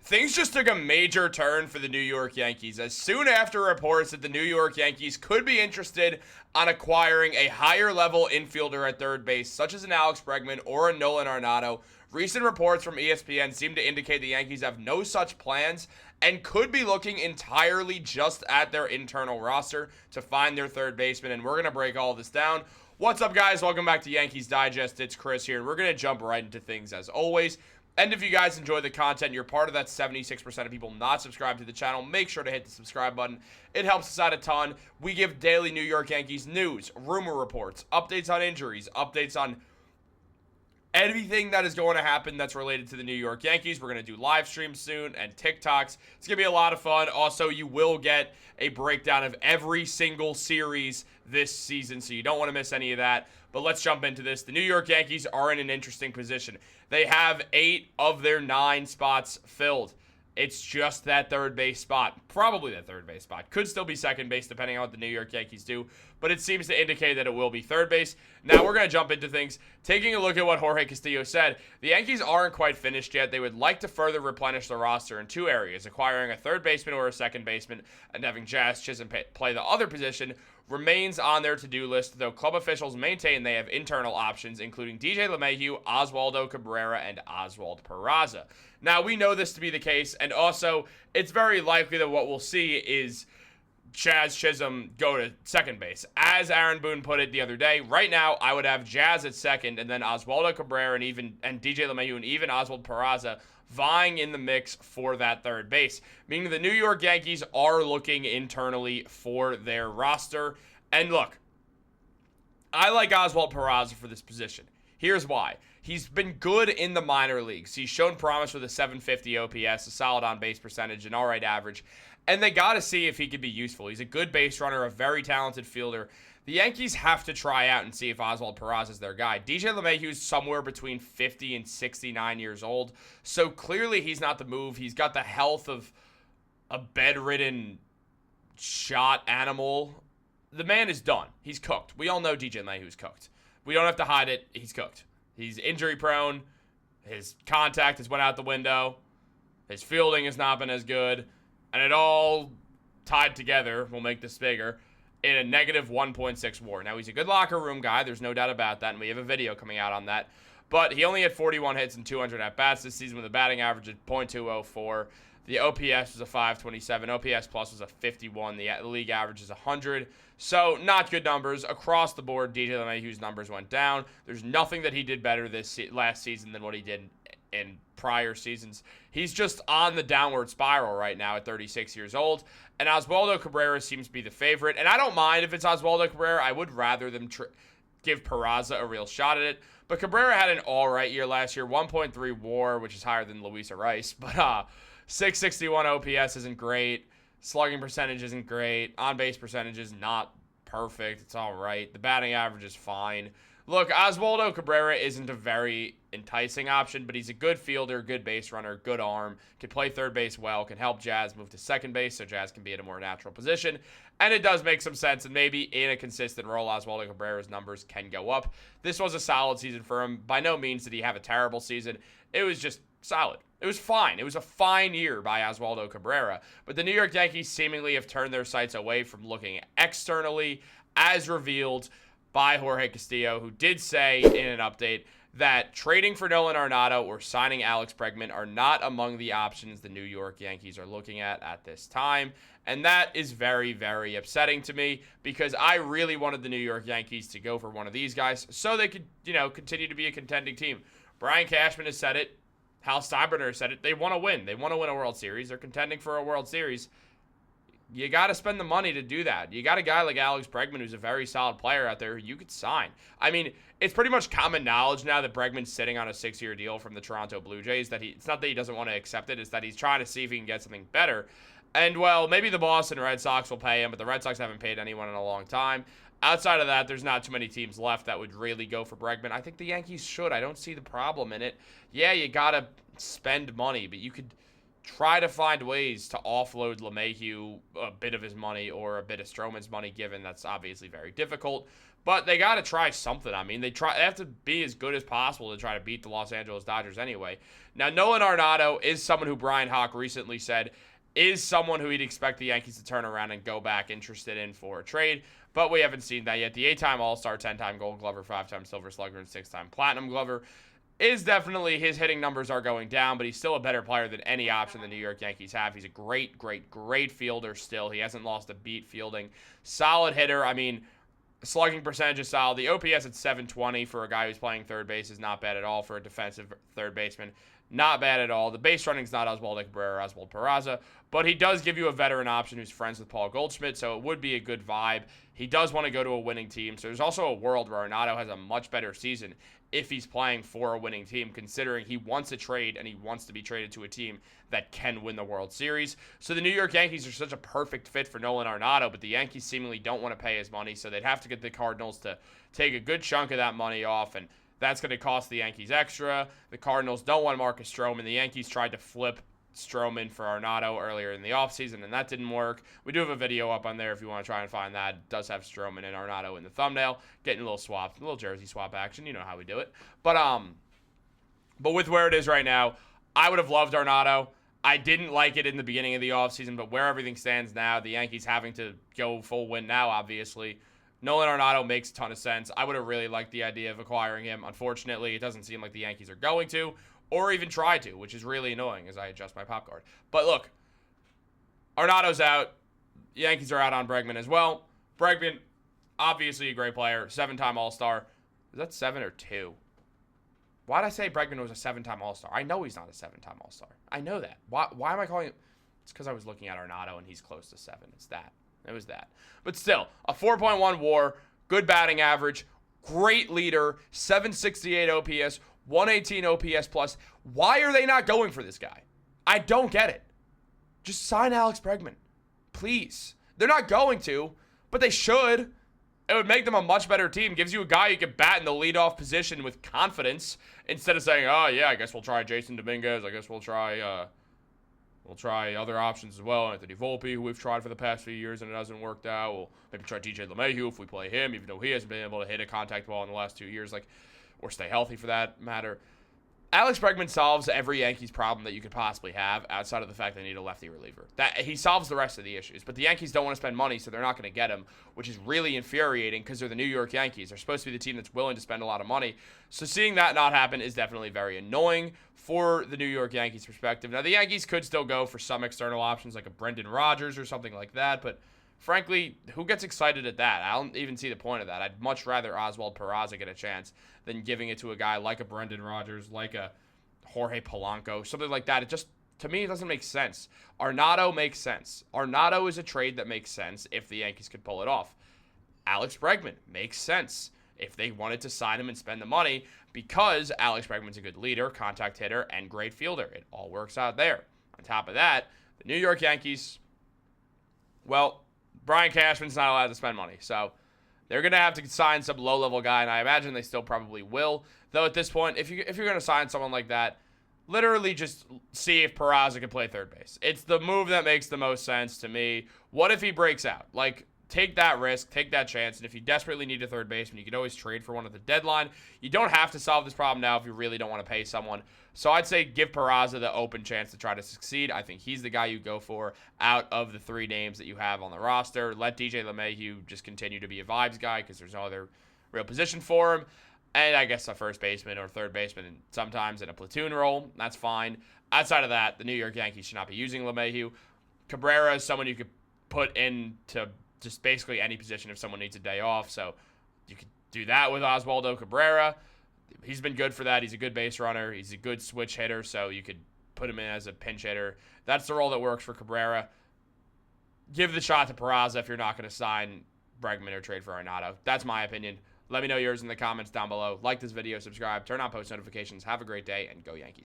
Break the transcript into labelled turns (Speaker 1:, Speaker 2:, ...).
Speaker 1: Things just took a major turn for the New York Yankees as soon after reports that the New York Yankees could be interested on acquiring a higher level infielder at third base, such as an Alex Bregman or a Nolan Arenado. Recent reports from ESPN seem to indicate the Yankees have no such plans and could be looking entirely just at their internal roster to find their third baseman, and we're going to break all this down. What's up, guys? Welcome back to Yankees Digest. It's Chris here, and we're going to jump right into things as always. And if you guys enjoy the content, you're part of that 76% of people not subscribed to the channel, make sure to hit the subscribe button. It helps us out a ton. We give daily New York Yankees news, rumor reports, updates on injuries, updates on anything that is going to happen that's related to the New York Yankees. We're going to do live streams soon and TikToks. It's going to be a lot of fun. Also, you will get a breakdown of every single series this season, so you don't want to miss any of that. But let's jump into this. The New York Yankees are in an interesting position. They have 8 of their 9 spots filled. It's just that third base spot. Probably that third base spot. Could still be second base depending on what the New York Yankees do. But it seems to indicate that it will be third base. Now we're going to jump into things. Taking a look at what Jorge Castillo said, the Yankees aren't quite finished yet. They would like to further replenish the roster in 2 areas, acquiring a third baseman or a second baseman, and having Jazz Chisholm play the other position remains on their to-do list, though club officials maintain they have internal options, including LeMahieu, Oswaldo Cabrera, and Oswaldo Peraza. Now, we know this to be the case, and also, it's very likely that what we'll see is Jazz Chisholm go to second base. As Aaron Boone put it the other day, right now, I would have Jazz at second, and then Oswaldo Cabrera and LeMahieu, and even Oswaldo Peraza vying in the mix for that third base, meaning the New York Yankees are looking internally for their roster. And look, I like Oswaldo Peraza for this position. Here's why. He's been good in the minor leagues. He's shown promise with a 750 OPS, a solid on-base percentage, an all-right average, and they got to see if he could be useful. He's a good base runner, a very talented fielder. The Yankees have to try out and see if Oswaldo Peraza is their guy. LeMahieu is somewhere between 50 and 69 years old, so clearly he's not the move. He's got the health of a bedridden shot animal. The man is done. He's cooked. We all know LeMahieu's cooked. We don't have to hide it. He's cooked. He's injury prone. His contact has went out the window. His fielding has not been as good, and it all tied together will make this bigger in a negative 1.6 WAR. Now, he's a good locker room guy. There's no doubt about that, and we have a video coming out on that. But he only had 41 hits and 200 at-bats this season with a batting average of .204. The OPS was a 527. OPS plus was a 51. The league average is 100. So, not good numbers. Across the board, LeMahieu's numbers went down. There's nothing that he did better last season than what he did in prior seasons. He's just on the downward spiral right now at 36 years old. And Oswaldo Cabrera seems to be the favorite. And I don't mind if it's Oswaldo Cabrera. I would rather them give Peraza a real shot at it. But Cabrera had an all-right year last year. 1.3 WAR, which is higher than Luis Rice. But 661 OPS isn't great. Slugging percentage isn't great. On-base percentage is not perfect. It's all right. The batting average is fine. Look, Oswaldo Cabrera isn't a very enticing option, but he's a good fielder, good base runner, good arm, can play third base well, can help Jazz move to second base so Jazz can be in a more natural position. And it does make some sense, and maybe in a consistent role, Oswaldo Cabrera's numbers can go up. This was a solid season for him. By no means did he have a terrible season. It was just solid. It was fine. It was a fine year by Oswaldo Cabrera. But the New York Yankees seemingly have turned their sights away from looking externally, as revealed by Jorge Castillo, who did say in an update that trading for Nolan Arenado or signing Alex Bregman are not among the options the New York Yankees are looking at this time. And that is very, very upsetting to me because I really wanted the New York Yankees to go for one of these guys so they could, continue to be a contending team. Brian Cashman has said it. Hal Steinbrenner has said it. They want to win. They want to win a World Series. They're contending for a World Series. You got to spend the money to do that. You got a guy like Alex Bregman who's a very solid player out there who you could sign. I mean, it's pretty much common knowledge now that Bregman's sitting on a 6-year deal from the Toronto Blue Jays. That it's not that he doesn't want to accept it. It's that he's trying to see if he can get something better. And, well, maybe the Boston Red Sox will pay him, but the Red Sox haven't paid anyone in a long time. Outside of that, there's not too many teams left that would really go for Bregman. I think the Yankees should. I don't see the problem in it. Yeah, you got to spend money, but you could try to find ways to offload LeMahieu a bit of his money or a bit of Stroman's money, given that's obviously very difficult. But they got to try something. I mean, they have to be as good as possible to try to beat the Los Angeles Dodgers anyway. Now, Nolan Arenado is someone who Brian Hawk recently said is someone who he'd expect the Yankees to turn around and go back interested in for a trade, but we haven't seen that yet. The 8-time All-Star, 10-time Gold Glover, 5-time Silver Slugger, and 6-time Platinum Glover is definitely, his hitting numbers are going down, but he's still a better player than any option the New York Yankees have. He's a great, great, great fielder still. He hasn't lost a beat fielding. Solid hitter. I mean, slugging percentage is solid. The OPS at 720 for a guy who's playing third base is not bad at all for a defensive third baseman. Not bad at all. The base running's not Oswaldo Cabrera or Oswald Peraza, but he does give you a veteran option who's friends with Paul Goldschmidt, so it would be a good vibe. He does want to go to a winning team, so there's also a world where Arenado has a much better season if he's playing for a winning team, considering he wants a trade and he wants to be traded to a team that can win the World Series. So the New York Yankees are such a perfect fit for Nolan Arenado, but the Yankees seemingly don't want to pay his money, so they'd have to get the Cardinals to take a good chunk of that money off, and that's going to cost the Yankees extra. The Cardinals don't want Marcus Stroman. The Yankees tried to flip Stroman for Arenado earlier in the offseason, and that didn't work. We do have a video up on there if you want to try and find that. It does have Stroman and Arenado in the thumbnail, getting a little swap, a little jersey swap action. You know how we do it. But with where it is right now, I would have loved Arenado. I didn't like it in the beginning of the offseason, but where everything stands now, the Yankees having to go full win now, obviously, Nolan Arenado makes a ton of sense. I would have really liked the idea of acquiring him. Unfortunately, it doesn't seem like the Yankees are going to, or even try to, which is really annoying as I adjust my pop card. But look, Arenado's out. The Yankees are out on Bregman as well. Bregman, obviously a great player, 7-time All-Star. Is that 7 or 2? Why did I say Bregman was a 7-time All-Star? I know he's not a 7-time All-Star. I know that. Why am I calling it? It's because I was looking at Arenado and he's close to 7. It's that. It was that. But still, a 4.1 WAR, good batting average, great leader, 768 OPS, 118 OPS plus. Why are they not going for this guy? I don't get it. Just sign Alex Bregman. Please. They're not going to, but they should. It would make them a much better team. Gives you a guy you can bat in the leadoff position with confidence instead of saying, oh, yeah, I guess we'll try Jason Dominguez. I guess we'll try other options as well. Anthony Volpe, who we've tried for the past few years and it hasn't worked out. We'll maybe try DJ LeMahieu if we play him, even though he hasn't been able to hit a contact ball in the last 2 years, or stay healthy for that matter. Alex Bregman solves every Yankees problem that you could possibly have outside of the fact they need a lefty reliever. That he solves the rest of the issues. But the Yankees don't want to spend money, so they're not going to get him, which is really infuriating because they're the New York Yankees. They're supposed to be the team that's willing to spend a lot of money. So seeing that not happen is definitely very annoying for the New York Yankees perspective. Now, the Yankees could still go for some external options like a Brendan Rodgers or something like that, but frankly, who gets excited at that? I don't even see the point of that. I'd much rather Oswald Peraza get a chance than giving it to a guy like a Brendan Rodgers, like a Jorge Polanco, something like that. It just, to me, it doesn't make sense. Arenado makes sense. Arenado is a trade that makes sense if the Yankees could pull it off. Alex Bregman makes sense if they wanted to sign him and spend the money because Alex Bregman's a good leader, contact hitter, and great fielder. It all works out there. On top of that, the New York Yankees, well, Brian Cashman's not allowed to spend money, so they're going to have to sign some low-level guy, and I imagine they still probably will. Though at this point, if you're going to sign someone like that, literally just see if Peraza can play third base. It's the move that makes the most sense to me. What if he breaks out? Take that risk, take that chance, and if you desperately need a third baseman, you can always trade for one at the deadline. You don't have to solve this problem now if you really don't want to pay someone. So I'd say give Peraza the open chance to try to succeed. I think he's the guy you go for out of the 3 names that you have on the roster. Let DJ LeMahieu just continue to be a vibes guy because there's no other real position for him. And I guess a first baseman or third baseman sometimes in a platoon role. That's fine. Outside of that, the New York Yankees should not be using LeMahieu. Cabrera is someone you could put into just basically any position if someone needs a day off. So you could do that with Oswaldo Cabrera. He's been good for that. He's a good base runner. He's a good switch hitter, so you could put him in as a pinch hitter. That's the role that works for Cabrera. Give the shot to Peraza if you're not going to sign Bregman or trade for Arenado. That's my opinion. Let me know yours in the comments down below. Like this video, subscribe, turn on post notifications. Have a great day, and go Yankees.